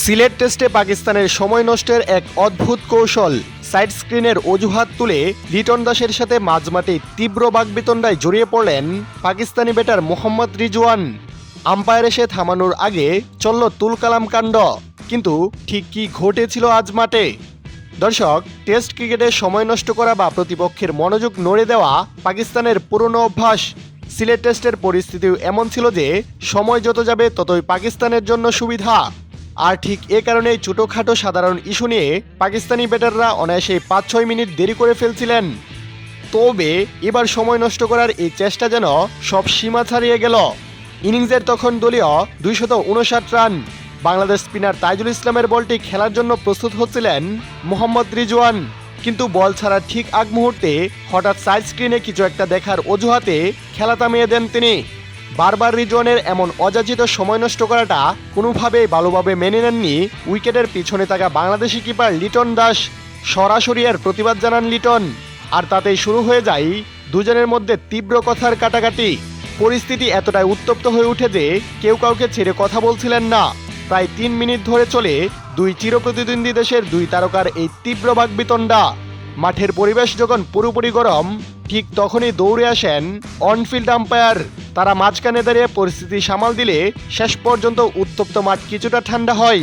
সিলেট টেস্টে পাকিস্তানের সময় নষ্টের এক অদ্ভুত কৌশল। সাইড স্ক্রিনের অজুহাত তুলে লিটন দাসের সাথে মাঝমাঠে তীব্র বাগবিতণ্ডায় জড়িয়ে পড়লেন পাকিস্তানি ব্যাটার মোহাম্মদ রিজওয়ান। আম্পায়ার এসে থামানোর আগে চলল তুলকালাম কাণ্ড। কিন্তু ঠিক কি ঘটেছিল আজ মাঠে? দর্শক, টেস্ট ক্রিকেটে সময় নষ্ট করা বা প্রতিপক্ষের মনোযোগ নড়ে দেওয়া পাকিস্তানের পুরনো অভ্যাস। সিলেট টেস্টের পরিস্থিতিও এমন ছিল যে সময় যত যাবে ততই পাকিস্তানের জন্য সুবিধা। আর ঠিক এ কারণেই ছোটোখাটো সাধারণ ইস্যু নিয়ে পাকিস্তানি ব্যাটাররা অনায়াসে ৫-৬ মিনিট দেরি করে ফেলছিলেন। তবে এবার সময় নষ্ট করার এই চেষ্টা যেন সব সীমা ছাড়িয়ে গেল। ইনিংসের তখন দলীয় ২৫৯ রান। বাংলাদেশ স্পিনার তাইজুল ইসলামের বলটি খেলার জন্য প্রস্তুত হচ্ছিলেন মোহাম্মদ রিজওয়ান। কিন্তু বল ছাড়ার ঠিক আগ মুহূর্তে হঠাৎ সাইড স্ক্রিনে কিছু একটা দেখার অজুহাতে খেলা থামিয়ে দেন তিনি। বারবার রিজওয়ানের এমন অযাচিত সময় নষ্ট করাটা কোনোভাবেই ভালোভাবে মেনে নেননি উইকেটের পিছনে থাকা বাংলাদেশি কিপার লিটন দাস। সরাসরি এর প্রতিবাদ জানান লিটন। আর তাতেই শুরু হয়ে যায় দুজনের মধ্যে তীব্র কথার কাটাকাটি। পরিস্থিতি এতটাই উত্তপ্ত হয়ে ওঠে যে কেউ কাউকে ছেড়ে কথা বলছিলেন না। প্রায় ৩ মিনিট ধরে চলে দুই চিরপ্রতিদ্বন্দ্বী দেশের দুই তারকার এই তীব্র বাগবিতণ্ডা। মাঠের পরিবেশ যখন পুরোপুরি গরম, ঠিক তখনই দৌড়ে আসেন অনফিল্ড আম্পায়ার। তারা মাঝখানে দাঁড়িয়ে পরিস্থিতি সামাল দিলে শেষ পর্যন্ত উত্তপ্ত মাঠ কিছুটা ঠান্ডা হয়।